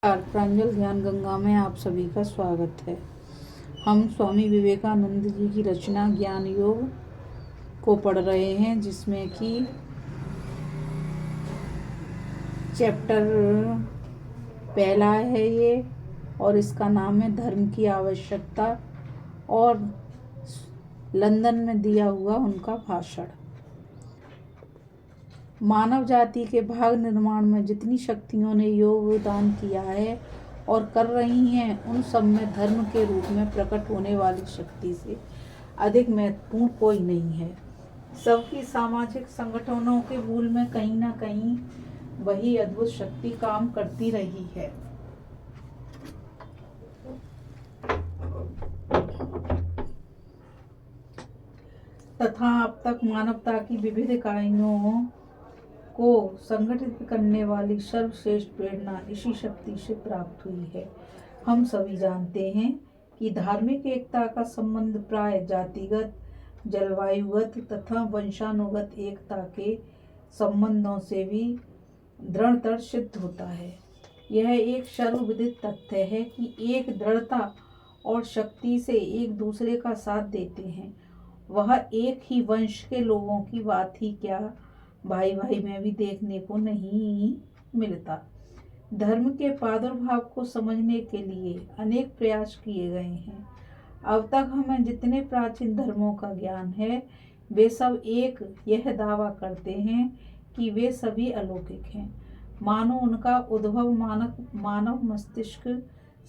प्रांजल ज्ञान गंगा में आप सभी का स्वागत है। हम स्वामी विवेकानंद जी की रचना ज्ञान योग को पढ़ रहे हैं, जिसमें कि चैप्टर पहला है ये, और इसका नाम है धर्म की आवश्यकता और लंदन में दिया हुआ उनका भाषण। मानव जाति के भाग निर्माण में जितनी शक्तियों ने योगदान किया है और कर रही हैं, उन सब में धर्म के रूप में प्रकट होने वाली शक्ति से अधिक महत्वपूर्ण कोई नहीं है। सबकी सामाजिक संगठनों के मूल में कहीं ना कहीं वही अद्भुत शक्ति काम करती रही है। तथा अब तक मानवता की विविध इकाइयों को संगठित करने वाली सर्वश्रेष्ठ प्रेरणा इसी शक्ति से प्राप्त हुई है। हम सभी जानते हैं कि धार्मिक एकता का संबंध प्राय जातिगत, जलवायुगत तथा वंशानुगत एकता के संबंधों से भी दृढ़तर सिद्ध होता है। यह एक सर्वविदित तथ्य है कि एक दृढ़ता और शक्ति से एक दूसरे का साथ देते हैं। वह एक ही वंश के लोगों की बात ही क्या, भाई भाई में भी देखने को नहीं मिलता। धर्म के प्रादुर्भाव को समझने के लिए अनेक प्रयास किए गए हैं। अब तक हमें जितने प्राचीन धर्मों का ज्ञान है, वे सब एक यह दावा करते हैं कि वे सभी अलौकिक हैं, मानो उनका उद्भव मानव मस्तिष्क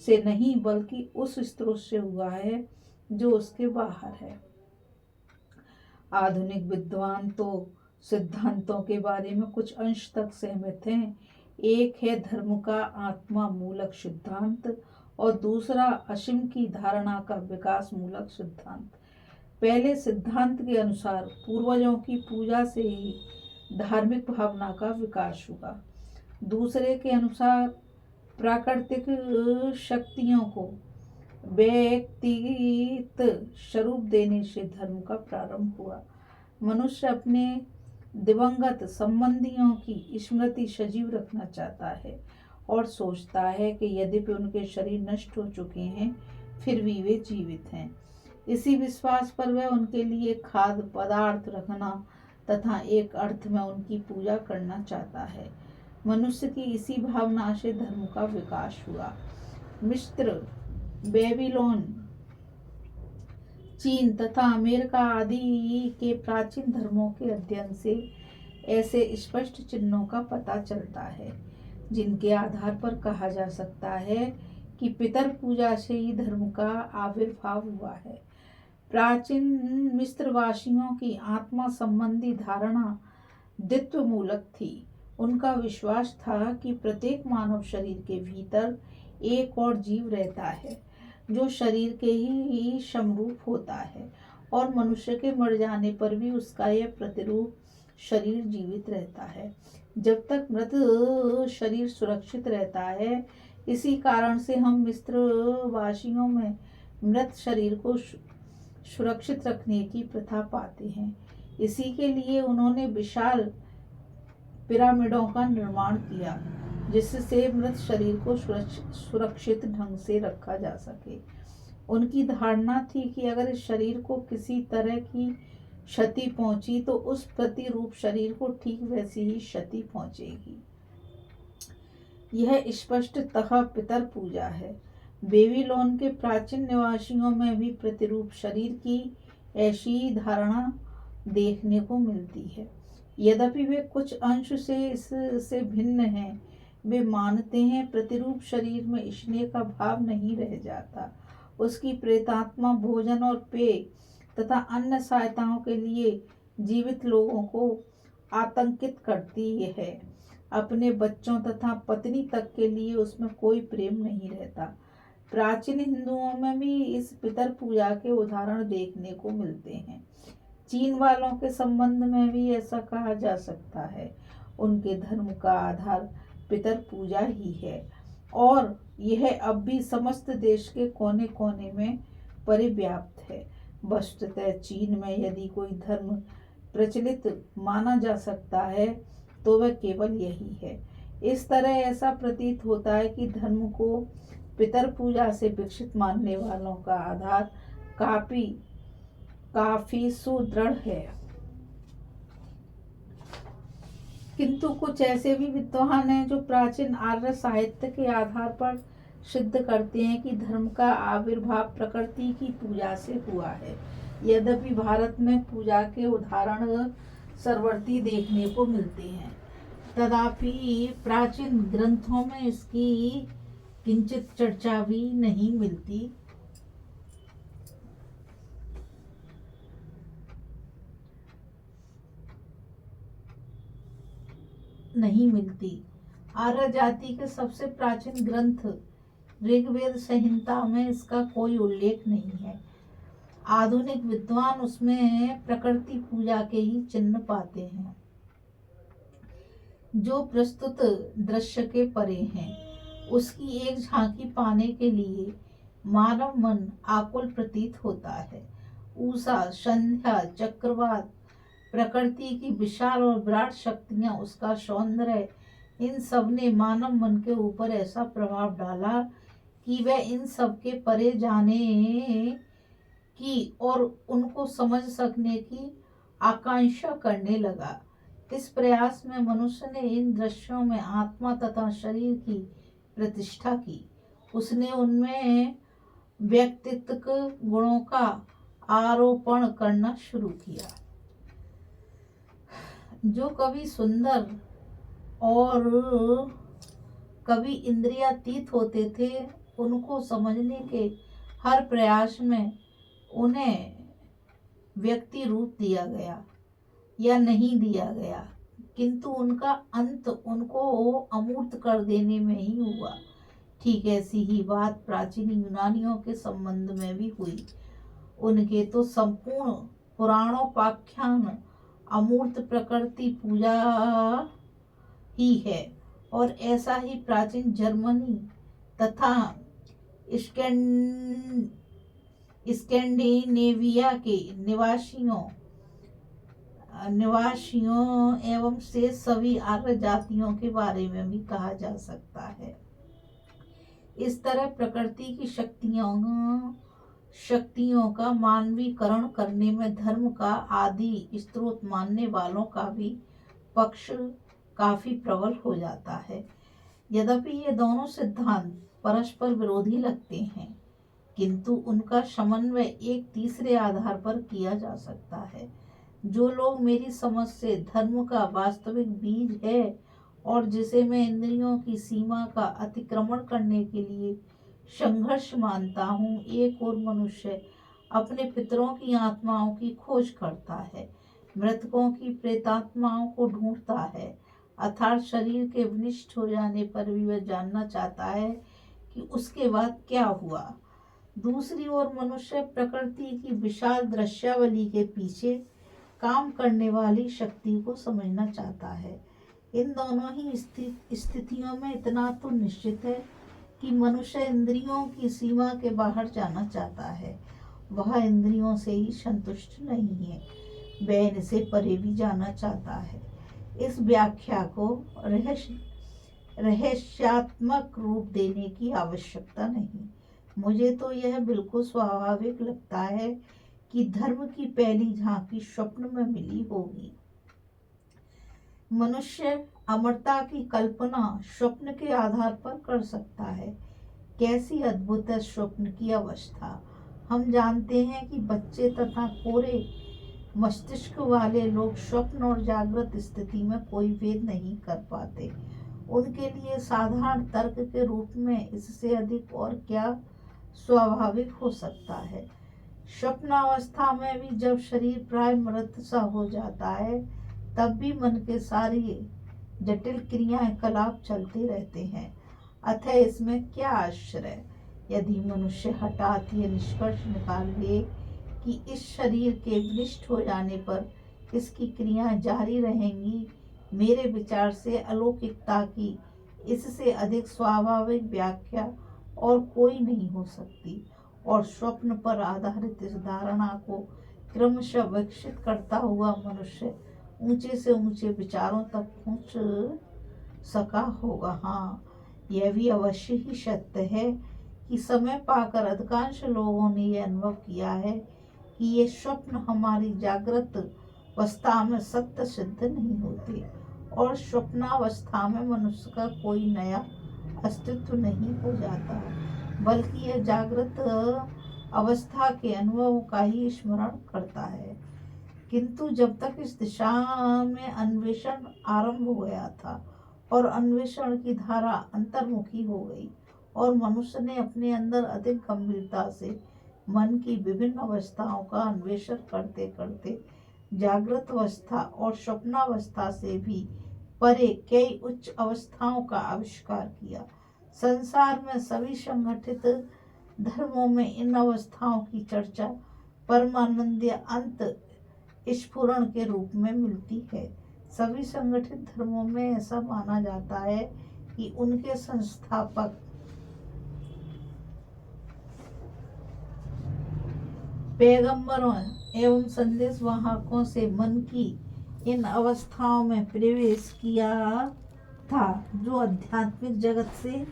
से नहीं बल्कि उस स्रोत से हुआ है जो उसके बाहर है। आधुनिक विद्वान तो सिद्धांतों के बारे में कुछ अंश तक सहमत हैं। एक है धर्म का आत्मा मूलक सिद्धांत और दूसरा असीम की धारणा का विकास मूलक सिद्धांत। पहले सिद्धांत के अनुसार पूर्वजों की पूजा से ही धार्मिक भावना का विकास हुआ। दूसरे के अनुसार प्राकृतिक शक्तियों को व्यक्तिगत स्वरूप देने से धर्म का प्रारंभ हुआ। मनुष्य अपने दिवंगत संबंधियों की स्मृति सजीव रखना चाहता है और सोचता है कि यद्यपि उनके शरीर नष्ट हो चुके हैं, फिर भी वे जीवित हैं। इसी विश्वास पर वह उनके लिए खाद्य पदार्थ रखना तथा एक अर्थ में उनकी पूजा करना चाहता है। मनुष्य की इसी भावना से धर्म का विकास हुआ। मिस्र, बेबीलोन, चीन तथा अमेरिका आदि के प्राचीन धर्मों के अध्ययन से ऐसे स्पष्ट चिन्हों का पता चलता है, जिनके आधार पर कहा जा सकता है कि पितर पूजा से ही धर्म का आविर्भाव हुआ है। प्राचीन मिस्रवासियों की आत्मा संबंधी धारणा द्वित्व मूलक थी। उनका विश्वास था कि प्रत्येक मानव शरीर के भीतर एक और जीव रहता है, जो शरीर के ही समरूप होता है और मनुष्य के मर जाने पर भी उसका यह प्रतिरूप शरीर जीवित रहता है। जब तक मृत शरीर सुरक्षित रहता है, इसी कारण से हम मिस्रवासियों में मृत शरीर को सुरक्षित रखने की प्रथा पाते हैं। इसी के लिए उन्होंने विशाल पिरामिडों का निर्माण किया, जिससे मृत शरीर को सुरक्षित ढंग से रखा जा सके। उनकी धारणा थी कि अगर इस शरीर को किसी तरह की क्षति पहुंची तो उस प्रतिरूप शरीर को ठीक वैसी ही क्षति पहुंचेगी। यह स्पष्टतः पितर पूजा है। बेबीलोन के प्राचीन निवासियों में भी प्रतिरूप शरीर की ऐसी धारणा देखने को मिलती है। यद्यपि वे कुछ अंश से इससे भिन्न हैं। वे मानते हैं प्रतिरूप शरीर में स्नेह का भाव नहीं रह जाता। उसकी प्रेतात्मा भोजन और पेय तथा अन्य सहायताओं के लिए जीवित लोगों को आतंकित करती है। अपने बच्चों तथा पत्नी तक के लिए उसमें कोई प्रेम नहीं रहता। प्राचीन हिंदुओं में भी इस पितर पूजा के उदाहरण देखने को मिलते हैं। चीन वालों के संबंध में भी ऐसा कहा जा सकता है। उनके धर्म का आधार पितर पूजा ही है और यह अब भी समस्त देश के कोने कोने में परिव्याप्त है। वस्तुतः चीन में यदि कोई धर्म प्रचलित माना जा सकता है तो वह केवल यही है। इस तरह ऐसा प्रतीत होता है कि धर्म को पितर पूजा से विकसित मानने वालों का आधार काफी काफी सुदृढ़ है। किंतु कुछ ऐसे भी विद्वान हैं जो प्राचीन आर्य साहित्य के आधार पर सिद्ध करते हैं कि धर्म का आविर्भाव प्रकृति की पूजा से हुआ है। यद्यपि भारत में पूजा के उदाहरण सर्वत्र देखने को मिलते हैं, तथापि प्राचीन ग्रंथों में इसकी किंचित चर्चा भी नहीं मिलती। आर्य जाति के सबसे प्राचीन ग्रंथ ऋग्वेद संहिता में इसका कोई उल्लेख नहीं है। आधुनिक विद्वान उसमें प्रकृति पूजा के ही चिन्ह पाते हैं, जो प्रस्तुत दृश्य के परे हैं। उसकी एक झांकी पाने के लिए मानव मन आकुल प्रतीत होता है। उषा, संध्या, चक्रवात, प्रकृति की विशाल और विराट शक्तियां, उसका सौंदर्य, इन सब ने मानव मन के ऊपर ऐसा प्रभाव डाला कि वह इन सब के परे जाने की और उनको समझ सकने की आकांक्षा करने लगा। इस प्रयास में मनुष्य ने इन दृश्यों में आत्मा तथा शरीर की प्रतिष्ठा की। उसने उनमें व्यक्तित्व गुणों का आरोपण करना शुरू किया, जो कभी सुंदर और कभी इंद्रियातीत होते थे। उनको समझने के हर प्रयास में उन्हें व्यक्ति रूप दिया गया या नहीं दिया गया, किंतु उनका अंत उनको अमूर्त कर देने में ही हुआ। ठीक ऐसी ही बात प्राचीन यूनानियों के संबंध में भी हुई। उनके तो संपूर्ण पुराणोपाख्यान अमूर्त प्रकृति पूजा ही है, और ऐसा ही प्राचीन जर्मनी तथा स्कैंडिनेविया के निवासियों एवं से सभी आर्य जातियों के बारे में भी कहा जा सकता है। इस तरह प्रकृति की शक्तियों का मानवीकरण करने में धर्म का आदि स्रोत मानने वालों का भी पक्ष काफी प्रबल हो जाता है। यद्यपि ये दोनों सिद्धांत परस्पर विरोधी लगते हैं, किंतु उनका समन्वय एक तीसरे आधार पर किया जा सकता है। जो लोग मेरी समझ से धर्म का वास्तविक बीज है और जिसे मैं इंद्रियों की सीमा का अतिक्रमण करने के लिए संघर्ष मानता हूँ, एक और मनुष्य अपने पितरों की आत्माओं की खोज करता है, मृतकों की प्रेतात्माओं को ढूंढता है, अर्थात शरीर के विनष्ट हो जाने पर भी वह जानना चाहता है कि उसके बाद क्या हुआ। दूसरी ओर मनुष्य प्रकृति की विशाल दृश्यावली के पीछे काम करने वाली शक्ति को समझना चाहता है। इन दोनों ही स्थितियों में इतना तो निश्चित है कि मनुष्य इंद्रियों की सीमा के बाहर जाना चाहता है। वह इंद्रियों से ही संतुष्ट नहीं है, वह इनसे परे भी जाना चाहता है। इस व्याख्या को रहस्यात्मक रूप देने की आवश्यकता नहीं। मुझे तो यह बिल्कुल स्वाभाविक लगता है कि धर्म की पहली झांकी स्वप्न में मिली होगी। मनुष्य अमरता की कल्पना स्वप्न के आधार पर कर सकता है। कैसी अद्भुत है स्वप्न की अवस्था। हम जानते हैं कि बच्चे तथा कोरे मस्तिष्क वाले लोग स्वप्न और जागृत स्थिति में कोई भेद नहीं कर पाते। उनके लिए साधारण तर्क के रूप में इससे अधिक और क्या स्वाभाविक हो सकता है। स्वप्नावस्था में भी जब शरीर प्राय मृत सा हो जाता है, तब भी मन के सारी जटिल क्रियाएं कलाप चलते रहते हैं। अतः इसमें क्या आश्चर्य यदि मनुष्य हठात ये निष्कर्ष निकाल ले कि इस शरीर के विनष्ट हो जाने पर इसकी क्रियाएं जारी रहेंगी। मेरे विचार से अलौकिकता की इससे अधिक स्वाभाविक व्याख्या और कोई नहीं हो सकती, और स्वप्न पर आधारित इस धारणा को क्रमशः विकसित करता हुआ मनुष्य ऊंचे से ऊंचे विचारों तक पहुंच सका होगा। हाँ, यह भी अवश्य ही सत्य है कि समय पाकर अधिकांश लोगों ने यह अनुभव किया है कि ये स्वप्न हमारी जागृत अवस्था में सत्य सिद्ध नहीं होते और स्वप्नावस्था में मनुष्य का कोई नया अस्तित्व नहीं हो जाता, बल्कि यह जागृत अवस्था के अनुभव का ही स्मरण करता है। किंतु जब तक इस दिशा में अन्वेषण आरंभ हो गया था और अन्वेषण की धारा अंतर्मुखी हो गई और मनुष्य ने अपने अंदर अधिक गंभीरता से मन की विभिन्न अवस्थाओं का अन्वेषण करते करते जागृत अवस्था और स्वप्नावस्था से भी परे कई उच्च अवस्थाओं का आविष्कार किया। संसार में सभी संगठित धर्मों में इन अवस्थाओं की चर्चा परमानंदीय अंत स्फुरण के रूप में मिलती है। सभी संगठित धर्मों में ऐसा माना जाता है कि उनके संस्थापक पैगंबरों एवं संदेश वाहकों से मन की इन अवस्थाओं में प्रवेश किया था जो आध्यात्मिक जगत से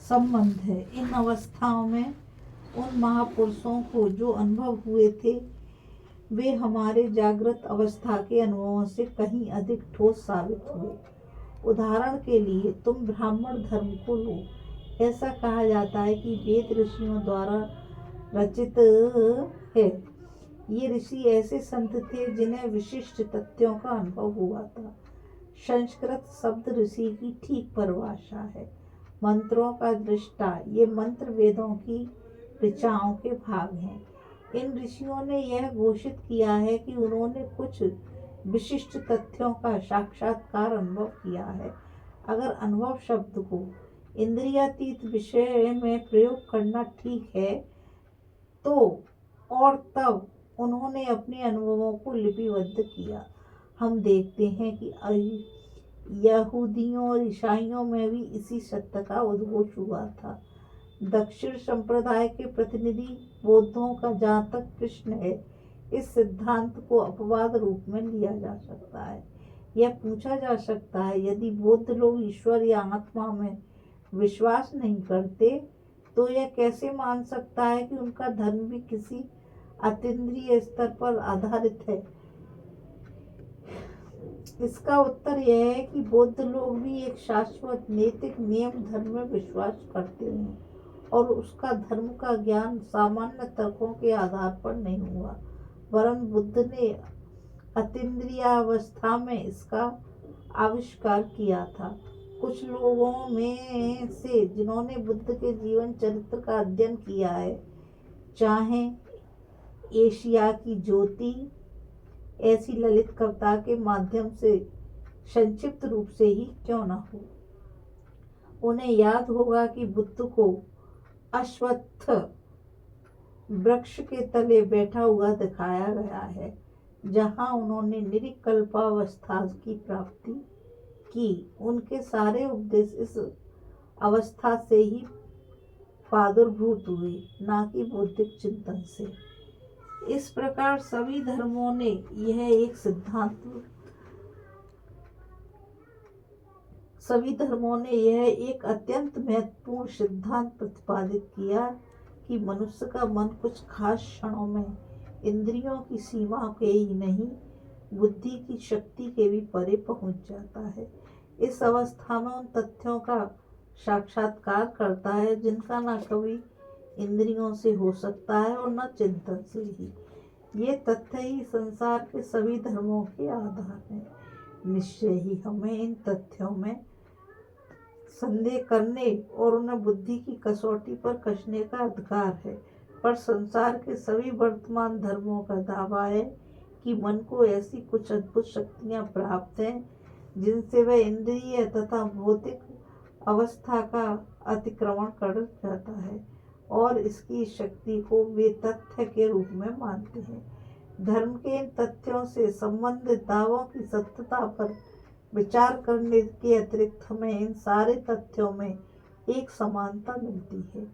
संबंध है। इन अवस्थाओं में उन महापुरुषों को जो अनुभव हुए थे वे हमारे जागृत अवस्था के अनुभवों से कहीं अधिक ठोस साबित हुए। उदाहरण के लिए तुम ब्राह्मण धर्म को लो। ऐसा कहा जाता है कि वेद ऋषियों द्वारा रचित है। ये ऋषि ऐसे संत थे जिन्हें विशिष्ट तथ्यों का अनुभव हुआ था। संस्कृत शब्द ऋषि की ठीक परिभाषा है। मंत्रों का दृष्टा, ये मंत्र वेदों की ऋचाओं के भाग हैं। इन ऋषियों ने यह घोषित किया है कि उन्होंने कुछ विशिष्ट तथ्यों का साक्षात्कार अनुभव किया है। अगर अनुभव शब्द को इंद्रियातीत विषय में प्रयोग करना ठीक है तो और तब उन्होंने अपने अनुभवों को लिपिबद्ध किया। हम देखते हैं कि यहूदियों और ईसाइयों में भी इसी सत्य का उद्घोष हुआ था। दक्षिण संप्रदाय के प्रतिनिधि बौद्धों का जहाँ तक प्रश्न है, इस सिद्धांत को अपवाद रूप में लिया जा सकता है। यह पूछा जा सकता है, यदि बौद्ध लोग ईश्वर या आत्मा में विश्वास नहीं करते तो यह कैसे मान सकता है कि उनका धर्म भी किसी अतीन्द्रिय स्तर पर आधारित है। इसका उत्तर यह है कि बौद्ध लोग भी एक शाश्वत नैतिक नियम धर्म में विश्वास करते हैं और उसका धर्म का ज्ञान सामान्य तर्कों के आधार पर नहीं हुआ, वरन बुद्ध ने अतीन्द्रियावस्था में इसका आविष्कार किया था। कुछ लोगों में से जिन्होंने बुद्ध के जीवन चरित्र का अध्ययन किया है, चाहे एशिया की ज्योति ऐसी ललित कविता के माध्यम से संक्षिप्त रूप से ही क्यों न हो, उन्हें याद होगा कि बुद्ध को अश्वत्थ वृक्ष के तले बैठा हुआ दिखाया गया है, जहां उन्होंने निर्विकल्पावस्था की प्राप्ति की। उनके सारे उपदेश इस अवस्था से ही प्रादुर्भूत हुए, ना कि बौद्धिक चिंतन से। इस प्रकार सभी धर्मों ने यह एक अत्यंत महत्वपूर्ण सिद्धांत प्रतिपादित किया कि मनुष्य का मन कुछ खास क्षणों में इंद्रियों की सीमा के ही नहीं, बुद्धि की शक्ति के भी परे पहुंच जाता है। इस अवस्था में उन तथ्यों का साक्षात्कार करता है जिनका न कभी इंद्रियों से हो सकता है और न चिंतन से ही। ये तथ्य ही संसार के सभी धर्मों के आधार हैं। निश्चय ही हमें इन तथ्यों में संदेह करने और उन्हें बुद्धि की कसौटी पर कसने का अधिकार है, पर संसार के सभी वर्तमान धर्मों का दावा है कि मन को ऐसी कुछ अद्भुत शक्तियां प्राप्त हैं जिनसे वह इंद्रिय तथा भौतिक अवस्था का अतिक्रमण कर जाता है और इसकी शक्ति को वे तथ्य के रूप में मानते हैं। धर्म के इन तथ्यों से संबंधित दावों की सत्यता पर विचार करने के अतिरिक्त हमें इन सारे तथ्यों में एक समानता मिलती है।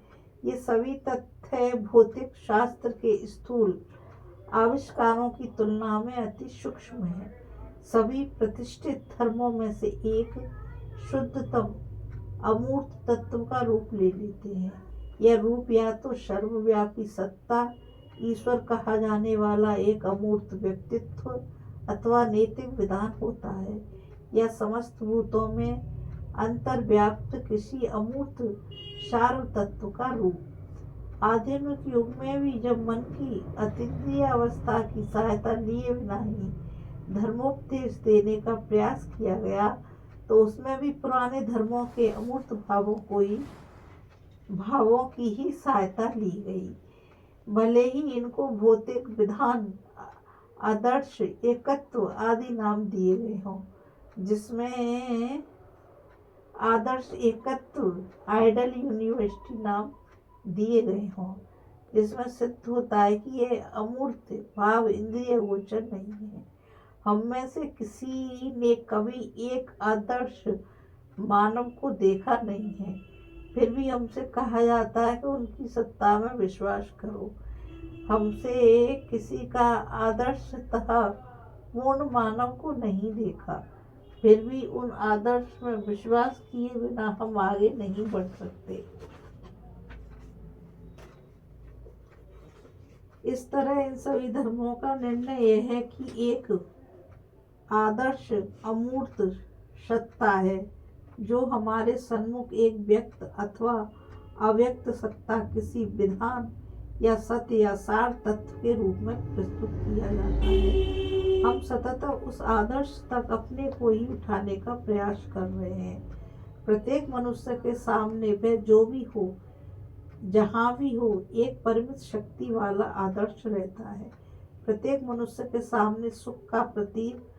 ये सभी तथ्य भौतिक शास्त्र के स्थूल आविष्कारों की तुलना में अति सूक्ष्म है। सभी प्रतिष्ठित धर्मों में से एक शुद्धतम अमूर्त तत्व का रूप ले लेते हैं। यह रूप या तो सर्वव्यापी सत्ता, ईश्वर कहा जाने वाला एक अमूर्त व्यक्तित्व अथवा नैतिक विधान होता है, या समस्त भूतों में अंतर्व्याप्त किसी अमूर्त सार तत्व का रूप। आधुनिक युग में भी जब मन की अतीन्द्रिय अवस्था की सहायता लिए बिना ही धर्मोपदेश देने का प्रयास किया गया, तो उसमें भी पुराने धर्मों के अमूर्त भावों की ही सहायता ली गई। भले ही इनको भौतिक विधान, आदर्श, एकत्व आदि नाम दिए गए हों, जिसमें आदर्श एकत्व आइडल यूनिवर्सिटी नाम दिए गए हों, जिसमें सिद्ध होता है कि यह अमूर्त भाव इंद्रिय गोचर नहीं है। हम में से किसी ने कभी एक आदर्श मानव को देखा नहीं है, फिर भी हमसे कहा जाता है कि उनकी सत्ता में विश्वास करो। हमसे किसी का आदर्शतः पूर्ण मानव को नहीं देखा, फिर भी उन आदर्श में विश्वास किए बिना हम आगे नहीं बढ़ सकते। इस तरह इन सभी धर्मों का निर्णय यह है कि एक आदर्श अमूर्त सत्ता है, जो हमारे सन्मुख एक व्यक्त अथवा अव्यक्त सत्ता, किसी विधान या सत्य या सार तत्व के रूप में प्रस्तुत किया जाता है। हम सतत उस आदर्श तक अपने को ही उठाने का प्रयास कर रहे हैं। प्रत्येक मनुष्य के सामने वह जो भी हो, जहाँ भी हो, एक परिमित शक्ति वाला आदर्श रहता है। प्रत्येक मनुष्य के सामने सुख का प्रतीक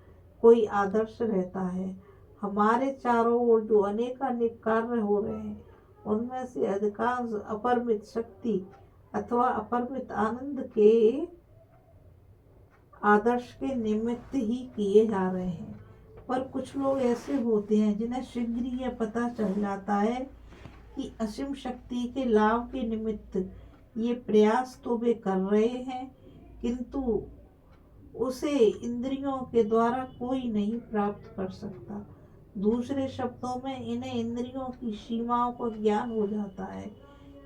कोई आदर्श रहता है। हमारे चारों ओर जो अनेकानेक कार्य हो रहे हैं, उनमें से अधिकांश अपरिमित शक्ति अथवा अपरिमित आनंद के आदर्श के निमित्त ही किए जा रहे हैं। पर कुछ लोग ऐसे होते हैं जिन्हें शीघ्र ही यह पता चल जाता है कि असीम शक्ति के लाभ के निमित्त ये प्रयास तो वे कर रहे हैं, किंतु उसे इंद्रियों के द्वारा कोई नहीं प्राप्त कर सकता। दूसरे शब्दों में, इन्हें इंद्रियों की सीमाओं का ज्ञान हो जाता है।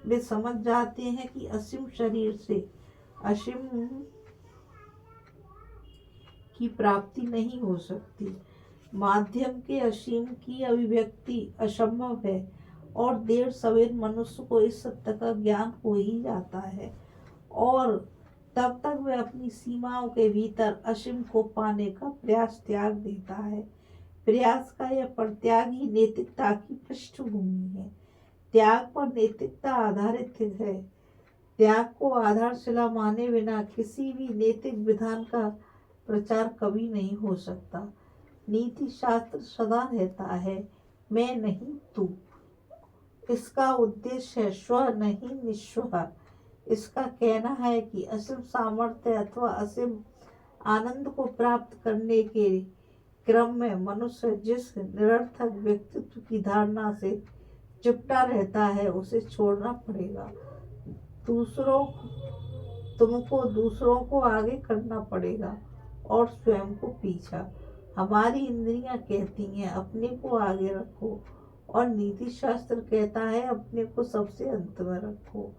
वे समझ जाते हैं कि असीम शरीर से असीम की प्राप्ति नहीं हो सकती। माध्यम के असीम की अभिव्यक्ति असंभव है, और देर सवेर मनुष्य को इस सत्य का ज्ञान हो ही जाता है, और तब तक वह अपनी सीमाओं के भीतर असीम को पाने का प्रयास त्याग देता है। प्रयास का यह परित्याग ही नैतिकता की पृष्ठभूमि है। त्याग पर नैतिकता आधारित है। त्याग को आधारशिला माने बिना किसी भी नैतिक विधान का प्रचार कभी नहीं हो सकता। नीति शास्त्र सदा रहता है मैं नहीं तू। इसका उद्देश्य है स्व नहीं निस्व। इसका कहना है कि असीम सामर्थ्य अथवा असीम आनंद को प्राप्त करने के क्रम में मनुष्य जिस निरर्थक व्यक्तित्व की धारणा से चिपटा रहता है, उसे छोड़ना पड़ेगा। तुमको दूसरों को आगे करना पड़ेगा और स्वयं को पीछा। हमारी इंद्रियां कहती हैं अपने को आगे रखो, और नीति शास्त्र कहता है अपने को सबसे अंत में रखो।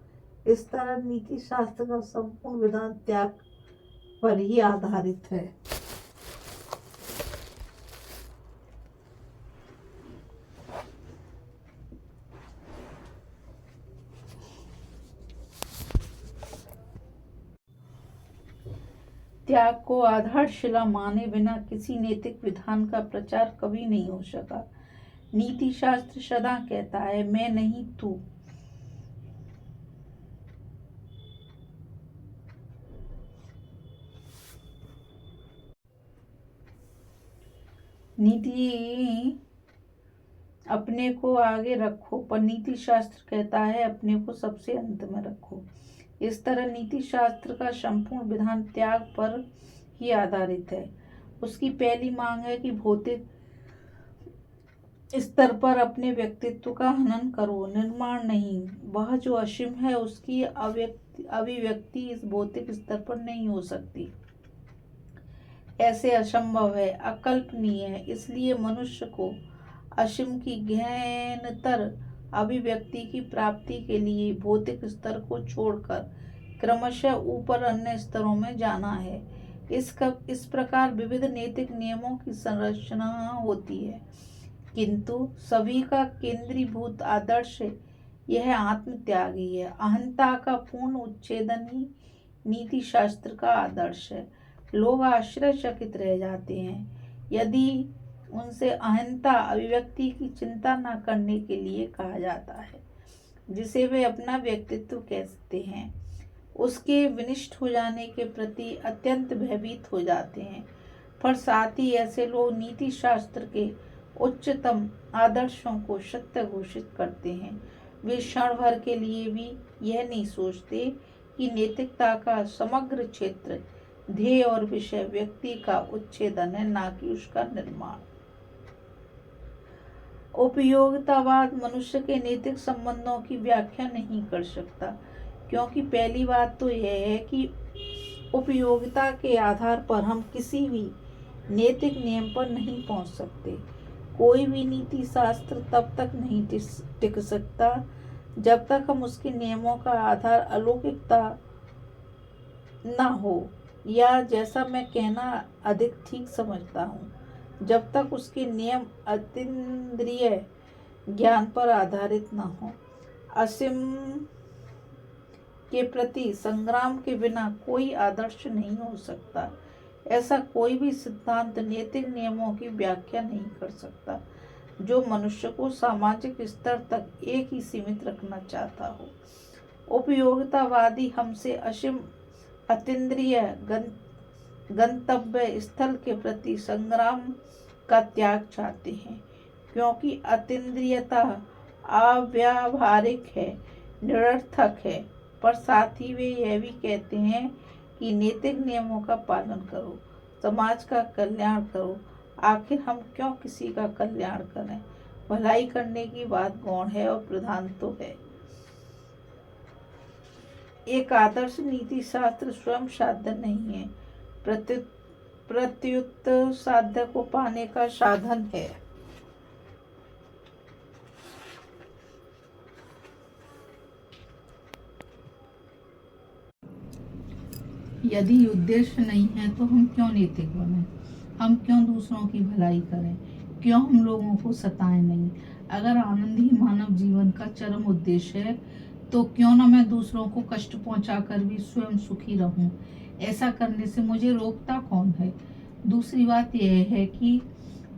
इस तरह नीति शास्त्र का संपूर्ण विधान त्याग पर ही आधारित है। त्याग को आधारशिला माने बिना किसी नैतिक विधान का प्रचार कभी नहीं हो सका। नीति शास्त्र सदा कहता है मैं नहीं तू। नीति अपने को आगे रखो, पर नीति शास्त्र कहता है अपने को सबसे अंत में रखो। इस तरह नीति शास्त्र का संपूर्ण विधान त्याग पर ही आधारित है। उसकी पहली मांग है कि भौतिक स्तर पर अपने व्यक्तित्व का हनन करो, निर्माण नहीं। वह जो असीम है उसकी अभिव्यक्ति इस भौतिक स्तर पर नहीं हो सकती। ऐसे असंभव है, अकल्पनीय है। इसलिए मनुष्य को असीम की गहनतर अभिव्यक्ति की प्राप्ति के लिए भौतिक स्तर को छोड़कर क्रमशः ऊपर अन्य स्तरों में जाना है। इस प्रकार विविध नैतिक नियमों की संरचना होती है, किंतु सभी का केंद्रीभूत आदर्श यह आत्मत्याग ही है। अहंता का पूर्ण उच्छेदन ही नीति शास्त्र का आदर्श है। लोग आश्चर्यचकित रह जाते हैं यदि उनसे अहंता अभिव्यक्ति की चिंता न करने के लिए कहा जाता है, जिसे वे अपना व्यक्तित्व कहते हैं। उसके विनिष्ट हो जाने के प्रति अत्यंत भयभीत हो जाते हैं। पर साथ ही ऐसे लोग नीति शास्त्र के उच्चतम आदर्शों को सत्य घोषित करते हैं। वे क्षण भर के लिए भी यह नहीं सोचते कि नैतिकता का समग्र क्षेत्र ध्येय और विषय व्यक्ति का उच्छेदन है, न कि उसका निर्माण। उपयोगितावाद मनुष्य के नैतिक संबंधों की व्याख्या नहीं कर सकता, क्योंकि पहली बात तो यह है कि उपयोगिता के आधार पर हम किसी भी नैतिक नियम पर नहीं पहुंच सकते। कोई भी नीति शास्त्र तब तक नहीं टिक सकता जब तक हम उसके नियमों का आधार अलौकिकता न हो, या जैसा मैं कहना अधिक ठीक समझता हूँ, जब तक उसके नियम अतीन्द्रिय ज्ञान पर आधारित न हो। असीम के प्रति संग्राम के बिना कोई आदर्श नहीं हो सकता। ऐसा कोई भी सिद्धांत नैतिक नियमों की व्याख्या नहीं कर सकता जो मनुष्य को सामाजिक स्तर तक एक ही सीमित रखना चाहता हो। उपयोगितावादी हमसे असीम अतीन्द्रिय गंतव्य स्थल के प्रति संग्राम का त्याग चाहते हैं, क्योंकि अतीन्द्रियता अव्यावहारिक है, निरर्थक है। पर साथ ही वे यह भी कहते हैं कि नैतिक नियमों का पालन करो, समाज का कल्याण करो। आखिर हम क्यों किसी का कल्याण करें? भलाई करने की बात गौण है और प्रधान तो है। एक आदर्श नीति शास्त्र स्वयं साध्य नहीं है, प्रत्युत साध्य को पाने का साधन है। यदि उद्देश्य नहीं है तो हम क्यों नैतिक बने? हम क्यों दूसरों की भलाई करें? क्यों हम लोगों को सताएं नहीं? अगर आनंद ही मानव जीवन का चरम उद्देश्य है तो क्यों न मैं दूसरों को कष्ट पहुंचाकर भी स्वयं सुखी रहूं? ऐसा करने से मुझे रोकता कौन है? दूसरी बात यह है कि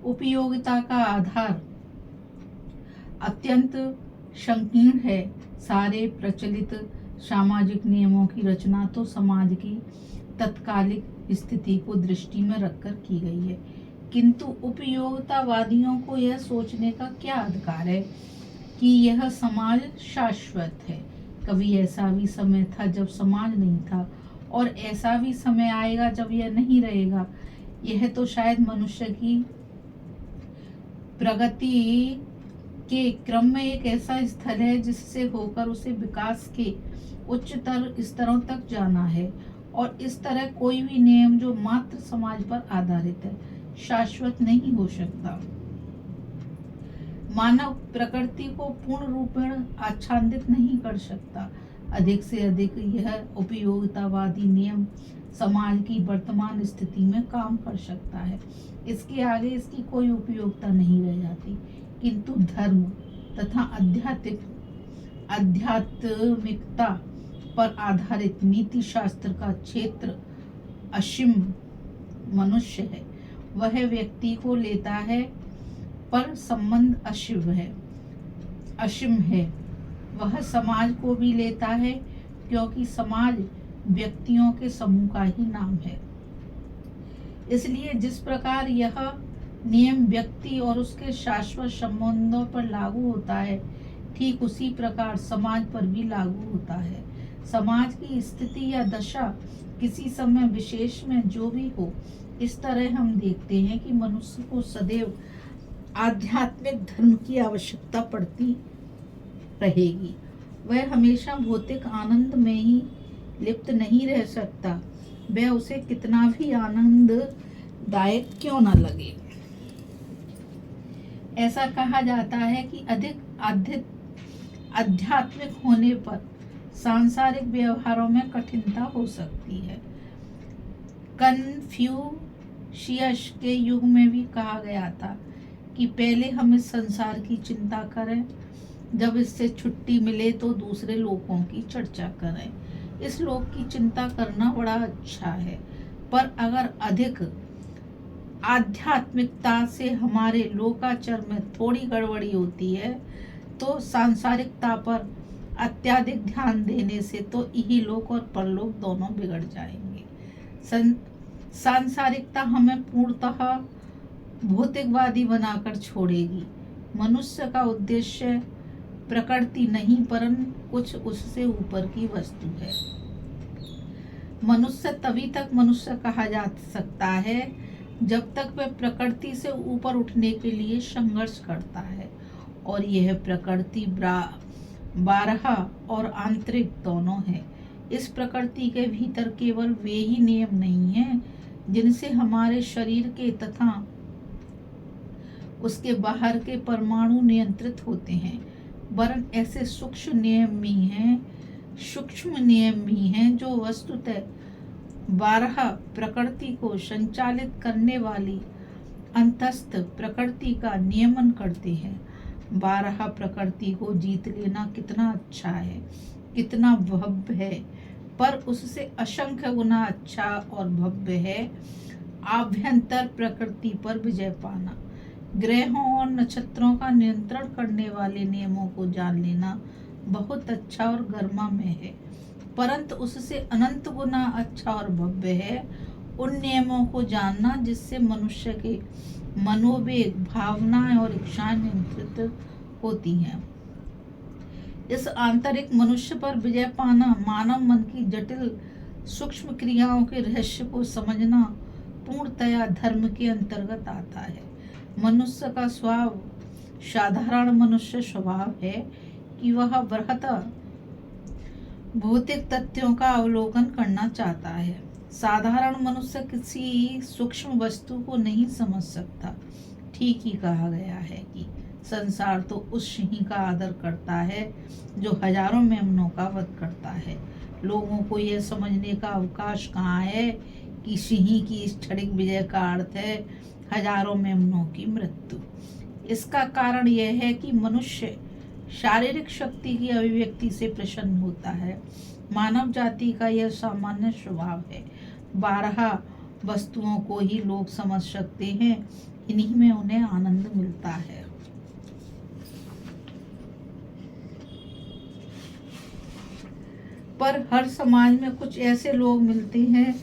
उपयोगिता का आधार अत्यंत संकीर्ण है। सारे प्रचलित सामाजिक नियमों की रचना तो समाज की तत्कालिक स्थिति को दृष्टि में रखकर की गई है, किंतु उपयोगितावादियों को यह सोचने का क्या अधिकार है कि यह समाज शाश्वत है? कभी ऐसा भी समय था जब समाज नहीं था, और ऐसा भी समय आएगा जब यह नहीं रहेगा। यह तो शायद मनुष्य की प्रगति के क्रम में एक ऐसा स्थल है जिससे होकर उसे विकास के उच्चतर स्तरों तक जाना है, और इस तरह कोई भी नियम जो मात्र समाज पर आधारित है शाश्वत नहीं हो सकता। मानव प्रकृति को पूर्ण रूपेण आच्छादित नहीं कर सकता। अधिक से अधिक यह उपयोगितावादी नियम समाज की वर्तमान स्थिति में काम कर सकता है, इसके आगे इसकी कोई उपयोगिता नहीं रह जाती। किंतु धर्म तथा आध्यात्मिकता पर आधारित नीति शास्त्र का क्षेत्र असीम मनुष्य है। वह व्यक्ति को लेता है पर संबंध असीम है। वह समाज को भी लेता है, क्योंकि समाज व्यक्तियों के समूह का ही नाम है। इसलिए जिस प्रकार यह नियम व्यक्ति और उसके शाश्वत संबंधों पर लागू होता है, ठीक उसी प्रकार समाज पर भी लागू होता है। समाज की स्थिति या दशा किसी समय विशेष में जो भी हो, इस तरह हम देखते हैं कि मनुष्य को सदैव आध्यात्मिक धर्म की आवश्यकता पड़ती रहेगी। वह हमेशा भौतिक आनंद में ही लिप्त नहीं रह सकता, वह उसे कितना भी आनंददायक क्यों न लगे। ऐसा कहा जाता है कि अधिक आध्यात्मिक होने पर सांसारिक व्यवहारों में कठिनता हो सकती है। कन्फ्यूशियस के युग में भी कहा गया था कि पहले हम इस संसार की चिंता करें, जब इससे छुट्टी मिले तो दूसरे लोगों की चर्चा करें। इस लोक की चिंता करना बड़ा अच्छा है, पर अगर अधिक आध्यात्मिकता से हमारे लोकाचर में थोड़ी गड़बड़ी होती है तो सांसारिकता पर अत्यधिक ध्यान देने से तो इहलोक और परलोक दोनों बिगड़ जाएंगे। सांसारिकता हमें पूर्णतः भौतिकवादी बनाकर छोड़ेगी। मनुष्य का उद्देश्य प्रकृति नहीं परंतु कुछ उससे ऊपर की वस्तु है। मनुष्य तभी तक मनुष्य कहा जा सकता है जब तक वह प्रकृति से ऊपर उठने के लिए संघर्ष करता है, और यह प्रकृति बारह और आंतरिक दोनों है। इस प्रकृति के भीतर केवल वे ही नियम नहीं हैं जिनसे हमारे शरीर के तथा उसके बाहर के परमाणु नियंत्रित होते हैं, वरन ऐसे सूक्ष्म नियम भी हैं जो वस्तुतः बारह प्रकृति को संचालित करने वाली अंतस्थ प्रकृति का नियमन करते हैं। बारह प्रकृति को जीत लेना कितना अच्छा है, कितना भव्य है, पर उससे असंख्य गुना अच्छा और भव्य है आभ्यंतर प्रकृति पर विजय पाना। ग्रहों और नक्षत्रों का नियंत्रण करने वाले नियमों को जान लेना बहुत अच्छा और गरिमामय है, परंतु उससे अनंत गुना अच्छा और भव्य है उन नियमों को जानना जिससे मनुष्य के मनोवेग, भावनाएं और इच्छाएं नियंत्रित होती हैं। इस आंतरिक मनुष्य पर विजय पाना, मानव मन की जटिल सूक्ष्म क्रियाओं के रहस्य को समझना पूर्णतया धर्म के अंतर्गत आता है। मनुष्य का स्वभाव साधारण मनुष्य स्वभाव है कि वह बृहत भौतिक तथ्यों का अवलोकन करना चाहता है। साधारण मनुष्य किसी सूक्ष्म वस्तु को नहीं समझ सकता। ठीक ही कहा गया है कि संसार तो उस सिंह का आदर करता है जो हजारों मेमनों का वध करता है। लोगों को यह समझने का अवकाश कहाँ है कि सिंह की इस क्षणिक विजय का अर्थ है हजारों मेमनों की मृत्यु। इसका कारण यह है कि मनुष्य शारीरिक शक्ति की अभिव्यक्ति से प्रसन्न होता है। मानव जाति का यह सामान्य स्वभाव है। 12 वस्तुओं को ही लोग समझ सकते हैं, इन्हीं में उन्हें आनंद मिलता है। पर हर समाज में कुछ ऐसे लोग मिलते हैं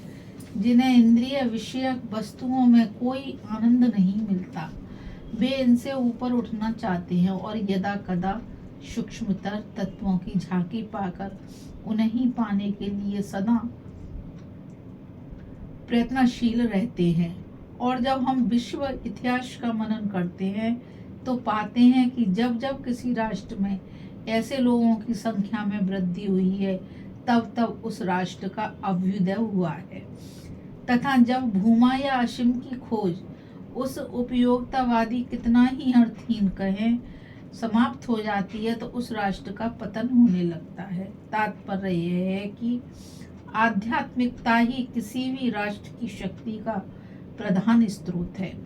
जिन्हें इंद्रिय विषयक वस्तुओं में कोई आनंद नहीं मिलता। वे इनसे ऊपर उठना चाहते हैं और यदा कदा सूक्ष्मतर तत्वों की झांकी पाकर उन्हें ही पाने के लिए सदा प्रयत्नशील रहते हैं। और जब हम विश्व इतिहास का मनन करते हैं तो पाते हैं कि जब जब किसी राष्ट्र में ऐसे लोगों की संख्या में वृद्धि हुई है तब तब उस राष्ट्र का अभ्युदय हुआ है, तथा जब भूमा या असीम की खोज उस उपयोगितावादी कितना ही अर्थहीन कहें समाप्त हो जाती है तो उस राष्ट्र का पतन होने लगता है। तात्पर्य यह है कि आध्यात्मिकता ही किसी भी राष्ट्र की शक्ति का प्रधान स्रोत है।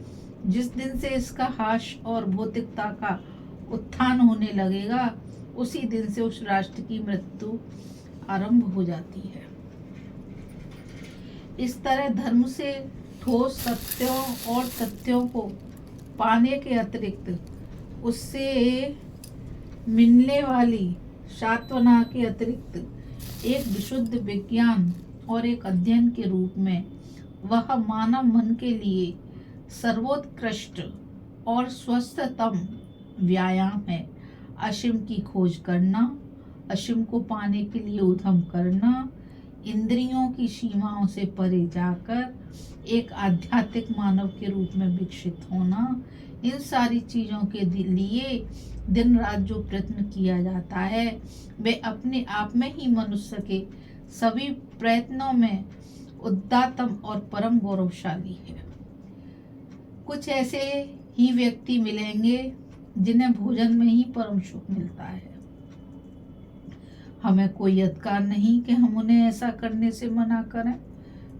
जिस दिन से इसका हास और भौतिकता का उत्थान होने लगेगा उसी दिन से उस राष्ट्र की मृत्यु आरंभ हो जाती है। इस तरह धर्म से ठोस सत्यों और तथ्यों को पाने के अतिरिक्त उससे मिलने वाली सांत्वना के अतिरिक्त एक विशुद्ध विज्ञान और एक अध्ययन के रूप में वह मानव मन के लिए सर्वोत्कृष्ट और स्वस्थतम व्यायाम है। असीम की खोज करना, असीम को पाने के लिए उद्यम करना, इंद्रियों की सीमाओं से परे जाकर एक आध्यात्मिक मानव के रूप में विकसित होना, इन सारी चीज़ों के लिए दिन रात जो प्रयत्न किया जाता है वे अपने आप में ही मनुष्य के सभी प्रयत्नों में उदात्तम और परम गौरवशाली है। कुछ ऐसे ही व्यक्ति मिलेंगे जिन्हें भोजन में ही परम सुख मिलता है। हमें कोई अधिकार नहीं कि हम उन्हें ऐसा करने से मना करें।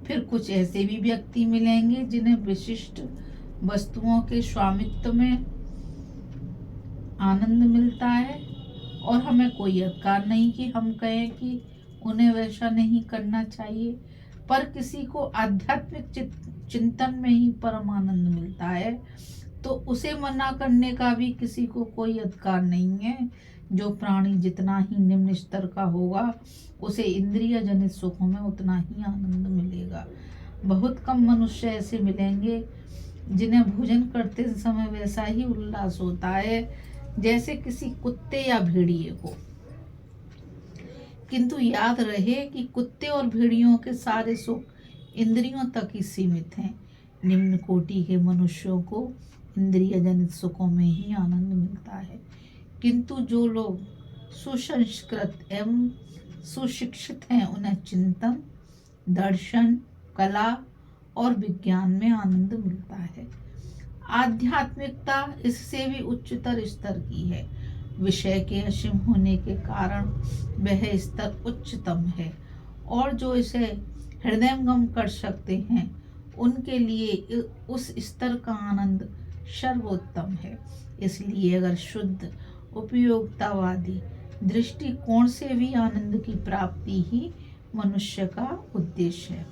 फिर कुछ ऐसे भी व्यक्ति मिलेंगे जिन्हें विशिष्ट वस्तुओं के स्वामित्व में आनंद मिलता है, और हमें कोई अधिकार नहीं कि हम कहें कि उन्हें वैसा नहीं करना चाहिए। पर किसी को आध्यात्मिक चिंतन में ही परम आनंद मिलता है, तो उसे मना करने का भी किसी को कोई अधिकार नहीं है। जो प्राणी जितना ही निम्न स्तर का होगा, उसे इंद्रिय जनित सुखों में उतना ही आनंद मिलेगा। बहुत कम मनुष्य ऐसे मिलेंगे जिन्हें भोजन करते समय वैसा ही उल्लास होता है जैसे किसी कुत्ते या भेड़िए को। किंतु याद रहे कि कुत्ते और भेड़ियों के सारे सुख इंद्रियों तक ही सीमित हैं। निम्न कोटि के मनुष्यों को इंद्रिय जनित सुखों में ही आनंद मिलता है, किंतु जो लोग सुसंस्कृत एवं सुशिक्षित हैं, उन्हें चिंतन, दर्शन, कला और विज्ञान में आनंद मिलता है। आध्यात्मिकता इससे भी उच्चतर स्तर की है। विषय के असीम होने के कारण वह स्तर उच्चतम है, और जो इसे हृदयंगम कर सकते हैं उनके लिए उस स्तर का आनंद सर्वोत्तम है। इसलिए अगर शुद्ध उपयोगितावादी दृष्टिकोण से भी आनंद की प्राप्ति ही मनुष्य का उद्देश्य है,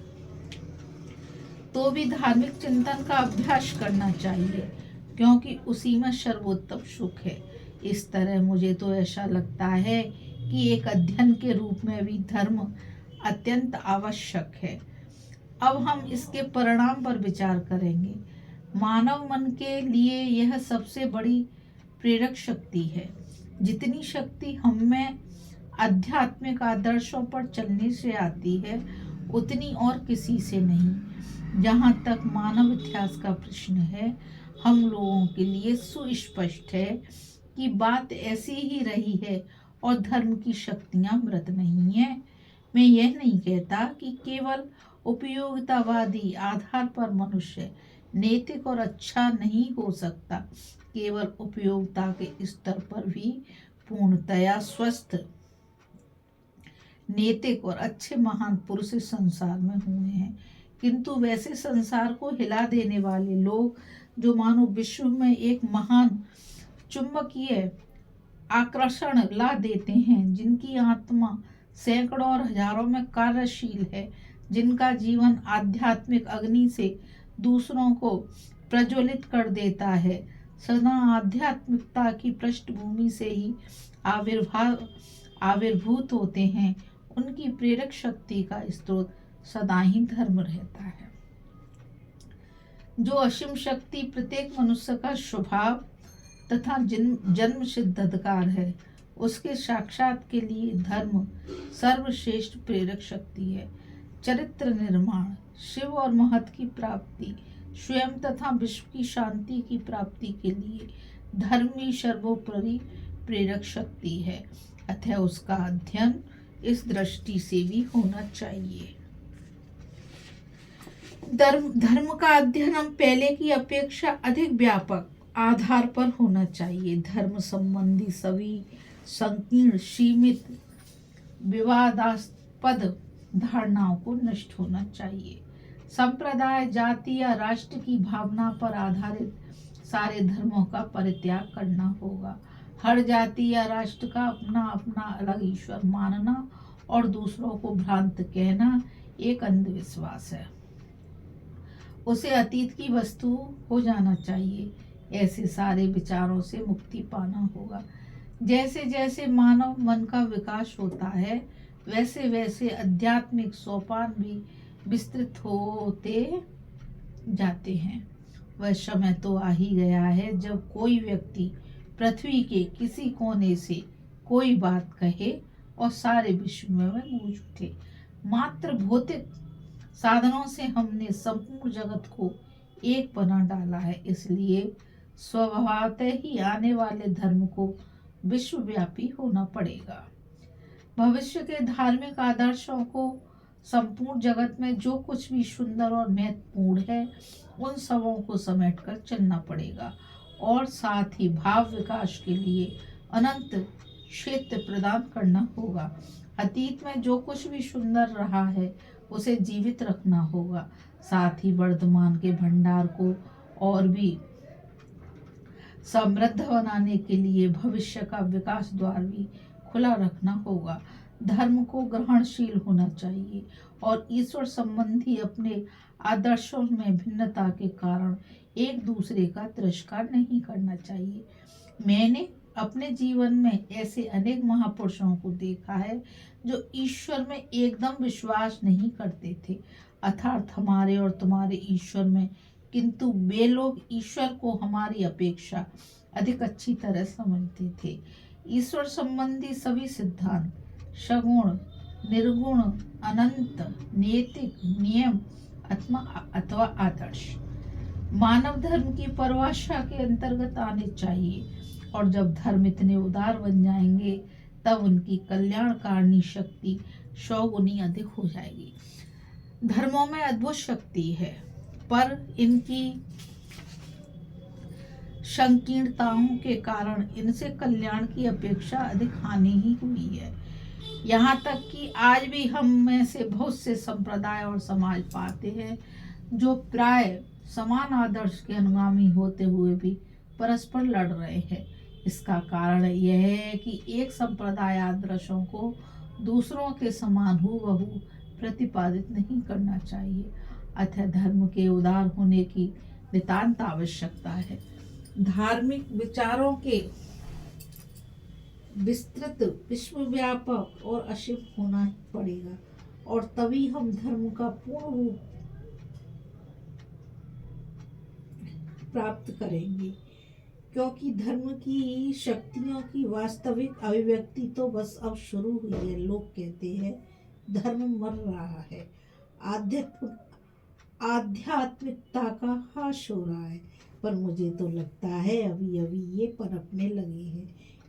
तो भी धार्मिक चिंतन का अभ्यास करना चाहिए, क्योंकि उसी में सर्वोत्तम सुख है। इस तरह मुझे तो ऐसा लगता है कि एक अध्ययन के रूप में भी धर्म अत्यंत आवश्यक है। अब हम इसके परिणाम पर विचार करेंगे। मानव मन के लिए यह सबसे बड़ी प्रेरक शक्ति है। जितनी शक्ति हम में आध्यात्मिक आदर्शों पर चलने से आती है, उतनी और किसी से नहीं। जहाँ तक मानव इतिहास का प्रश्न है, हम लोगों के लिए सुस्पष्ट है कि बात ऐसी ही रही है, और धर्म की शक्तियाँ मृत नहीं है। मैं यह नहीं कहता कि केवल उपयोगितावादी आधार पर मनुष्य नैतिक और अच्छा नहीं हो सकता। केवल उपयोगिता के स्तर पर भी पूर्णतया स्वस्थ, नैतिक और अच्छे महान पुरुष संसार में हुए हैं, किंतु वैसे संसार को हिला देने वाले लोग जो मानो विश्व में एक महान चुंबकीय आकर्षण ला देते हैं, जिनकी आत्मा सैकड़ों और हजारों में कार्यशील है, जिनका जीवन आध्यात्मिक अग्नि से दूसरों को प्रज्वलित कर देता है, सदा आध्यात्मिकता की पृष्ठभूमि से ही आविर्भूत होते हैं, उनकी प्रेरक शक्ति का स्रोत सदा ही धर्म रहता है। जो असीम शक्ति प्रत्येक मनुष्य का स्वभाव तथा जन्म सिद्ध अधिकार है, उसके साक्षात के लिए धर्म सर्वश्रेष्ठ प्रेरक शक्ति है। चरित्र निर्माण, शिव और महत्व की प्राप्ति, स्वयं तथा विश्व की शांति की प्राप्ति के लिए धर्म ही सर्वोपरि प्रेरक शक्ति है। अतः उसका अध्ययन इस दृष्टि से भी होना चाहिए। धर्म का अध्ययन हम पहले की अपेक्षा अधिक व्यापक आधार पर होना चाहिए। धर्म संबंधी सभी संकीर्ण, सीमित, विवादास्पद धारणाओं को नष्ट होना चाहिए। संप्रदाय, जाति या राष्ट्र की भावना पर आधारित सारे धर्मों का परित्याग करना होगा। हर जाति या राष्ट्र का अपना अपना अलग ईश्वर मानना और दूसरों को भ्रांत कहना एक अंधविश्वास है। उसे अतीत की वस्तु हो जाना चाहिए। ऐसे सारे विचारों से मुक्ति पाना होगा। जैसे जैसे मानव मन का विकास होता है, वैसे वैसे आध्यात्मिक सोपान भी विस्तृत होते जाते हैं। वह समय तो आ ही गया है जब कोई व्यक्ति पृथ्वी के किसी कोने से कोई बात कहे और सारे विश्व में वह गूंज उठे। मात्र भौतिक साधनों से हमने संपूर्ण जगत को एक बना डाला है, इसलिए स्वभावतः ही आने वाले धर्म को विश्वव्यापी होना पड़ेगा। भविष्य के धार्मिक आदर्शों को संपूर्ण जगत में जो कुछ भी सुंदर और महत्वपूर्ण है उन सबों को समेटकर चलना पड़ेगा और साथ ही भाव विकास के लिए अनंत क्षेत्र प्रदान करना होगा। अतीत में जो कुछ भी सुंदर रहा है उसे जीवित रखना होगा, साथ ही वर्तमान के भंडार को और भी समृद्ध बनाने के लिए भविष्य का विकास द्वार भी खुला रखना होगा। धर्म को ग्रहणशील होना चाहिए और ईश्वर संबंधी अपने आदर्शों में भिन्नता के कारण एक दूसरे का तिरस्कार नहीं करना चाहिए। मैंने अपने जीवन में ऐसे अनेक महापुरुषों को देखा है जो ईश्वर में एकदम विश्वास नहीं करते थे, अर्थात हमारे और तुम्हारे ईश्वर में, किंतु वे लोग ईश्वर को हमारी अपेक्षा अधिक अच्छी तरह समझते थे। ईश्वर संबंधी सभी सिद्धांत सगुण, निर्गुण, अनंत, नैतिक नियम अथवा आदर्श मानव धर्म की परिभाषा के अंतर्गत आने चाहिए और जब धर्म इतने उदार बन जाएंगे तब उनकी कल्याणकारिणी शक्ति 100 गुनी अधिक हो जाएगी। धर्मों में अद्भुत शक्ति है पर इनकी संकीर्णताओं के कारण इनसे कल्याण की अपेक्षा अधिक हानि ही हुई है। यहाँ तक कि आज भी हम में से बहुत से संप्रदाय और समाज पाते हैं जो प्राय समान आदर्श के अनुगामी होते हुए भी परस्पर लड़ रहे हैं। इसका कारण यह है कि एक संप्रदाय आदर्शों को दूसरों के समान हूबहू प्रतिपादित नहीं करना चाहिए। अतः धर्म के उदार होने की नितांत आवश्यकता है। धार्मिक विचारों के विस्तृत, विश्वव्यापक और असीम होना ही पड़ेगा और तभी हम धर्म का पूर्ण रूप प्राप्त करेंगे, क्योंकि धर्म की शक्तियों की वास्तविक अभिव्यक्ति तो बस अब शुरू हुई है। लोग कहते हैं धर्म मर रहा है, आध्यात्मिकता का ह्रास हो रहा है, पर मुझे तो लगता है अभी अभी ये पनपने लगे हैं।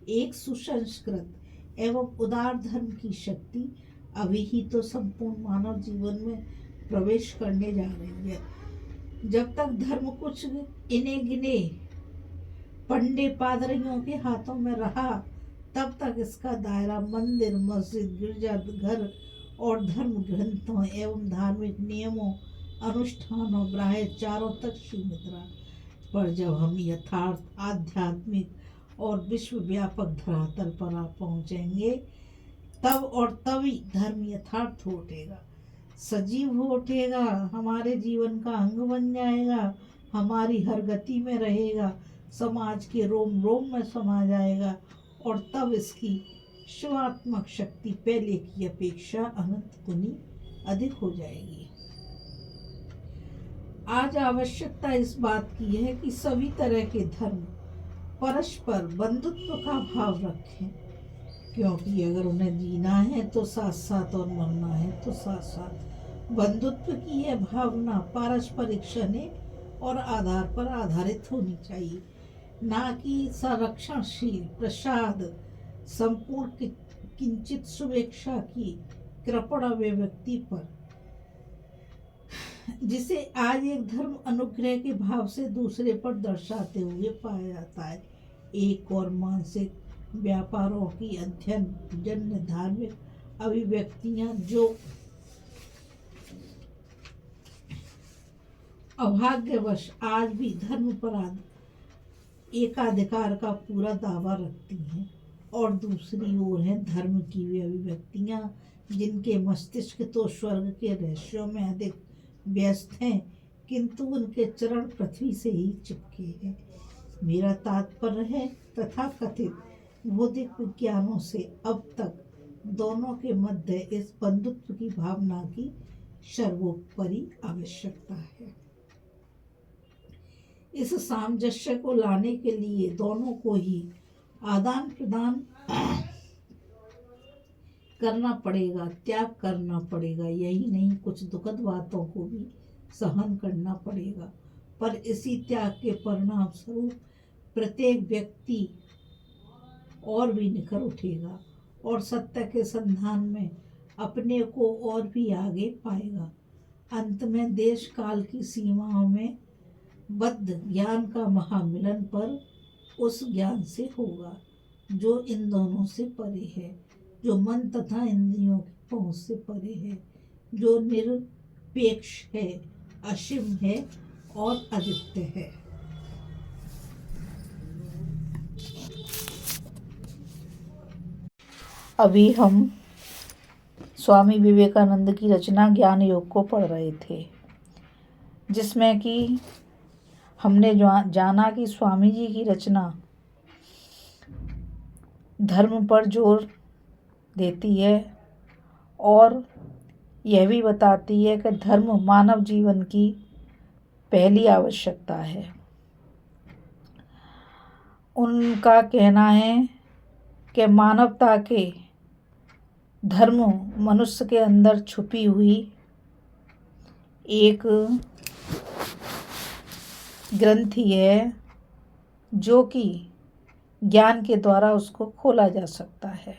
एक सुसंस्कृत एवं उदार धर्म की शक्ति अभी ही तो संपूर्ण मानव जीवन में प्रवेश करने जा रही है। जब तक धर्म कुछ इने गिने पंडे पादरियों के हाथों में रहा तब तक इसका दायरा मंदिर, मस्जिद, गिरजाघर और धर्म ग्रंथों एवं धार्मिक नियमों, अनुष्ठानों, ग्रहाचारों तक सीमित रहा। पर जब हम यथार्थ, आध्यात्मिक और विश्वव्यापक धरातल पर आ पहुंचेंगे तब और तभी धर्म यथार्थ हो उठेगा, सजीव हो उठेगा, हमारे जीवन का अंग बन जाएगा, हमारी हर गति में रहेगा, समाज के रोम रोम में समा जाएगा और तब इसकी शिवात्मक शक्ति पहले की अपेक्षा अनंत गुनी अधिक हो जाएगी। आज आवश्यकता इस बात की है कि सभी तरह के धर्म परस्पर बंधुत्व का भाव रखें, क्योंकि अगर उन्हें जीना है तो साथ साथ और मरना है तो साथ साथ। बंधुत्व की यह भावना पारस्परिक स्नेह और आधार पर आधारित होनी चाहिए, ना कि संरक्षणशील प्रसाद संपूर्ण किंचित शुभेच्छा की कृपण अभिव्यक्ति पर, जिसे आज एक धर्म अनुग्रह के भाव से दूसरे पर दर्शाते हुए पाया जाता है। एक और मानसिक व्यापारों की अध्ययन जन्य धार्मिक अभिव्यक्तियां जो अभाग्यवश आज भी धर्म पर एकाधिकार का पूरा दावा रखती हैं, और दूसरी ओर है धर्म की वे अभिव्यक्तियां जिनके मस्तिष्क तो स्वर्ग के रहस्यों में अधिक व्यस्त हैं, किंतु उनके चरण पृथ्वी से ही चिपके हैं। मेरा तात्पर्य है तथाकथित बौद्धिक विज्ञानों से अब तक दोनों के मध्य इस बंधुत्व की भावना की सर्वोपरि आवश्यकता है। इस सामंजस्य को लाने के लिए दोनों को ही आदान प्रदान करना पड़ेगा, त्याग करना पड़ेगा। यही नहीं, कुछ दुखद बातों को भी सहन करना पड़ेगा, पर इसी त्याग के परिणाम स्वरूप प्रत्येक व्यक्ति और भी निखर उठेगा और सत्य के संधान में अपने को और भी आगे पाएगा। अंत में देश काल की सीमाओं में बद्ध ज्ञान का महामिलन पर उस ज्ञान से होगा जो इन दोनों से परे है, जो मन तथा इंद्रियों की पहुंच से परे है, जो निरपेक्ष है, असीम है और अद्वितीय है। अभी हम स्वामी विवेकानंद की रचना ज्ञान योग को पढ़ रहे थे, जिसमें कि हमने जाना कि स्वामी जी की रचना धर्म पर जोर देती है और यह भी बताती है कि धर्म मानव जीवन की पहली आवश्यकता है। उनका कहना है कि मानवता के धर्म मनुष्य के अंदर छुपी हुई एक ग्रंथि है जो कि ज्ञान के द्वारा उसको खोला जा सकता है।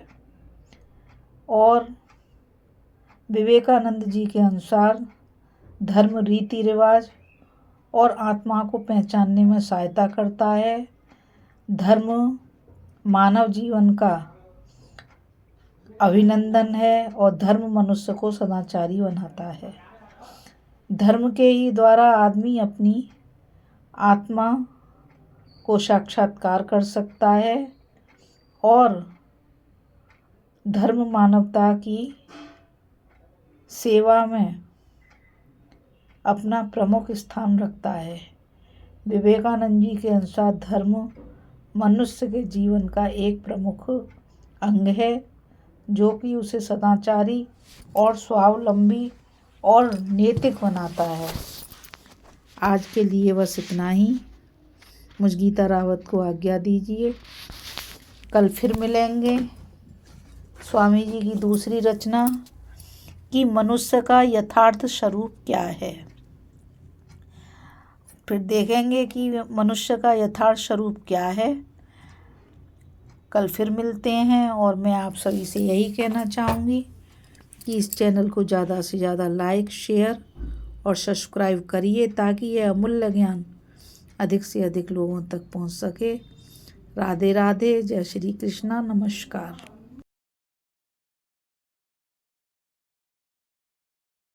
और विवेकानंद जी के अनुसार धर्म रीति रिवाज और आत्मा को पहचानने में सहायता करता है। धर्म मानव जीवन का अभिनंदन है और धर्म मनुष्य को सदाचारी बनाता है। धर्म के ही द्वारा आदमी अपनी आत्मा को साक्षात्कार कर सकता है और धर्म मानवता की सेवा में अपना प्रमुख स्थान रखता है। विवेकानंद जी के अनुसार धर्म मनुष्य के जीवन का एक प्रमुख अंग है जो कि उसे सदाचारी और स्वावलंबी और नैतिक बनाता है। आज के लिए बस इतना ही। मुझ गीता रावत को आज्ञा दीजिए। कल फिर मिलेंगे स्वामी जी की दूसरी रचना कि मनुष्य का यथार्थ स्वरूप क्या है। फिर देखेंगे कि मनुष्य का यथार्थ स्वरूप क्या है। कल फिर मिलते हैं और मैं आप सभी से यही कहना चाहूँगी कि इस चैनल को ज़्यादा से ज़्यादा लाइक, शेयर और सब्सक्राइब करिए ताकि यह अमूल्य ज्ञान अधिक से अधिक लोगों तक पहुंच सके। राधे राधे। जय श्री कृष्णा। नमस्कार।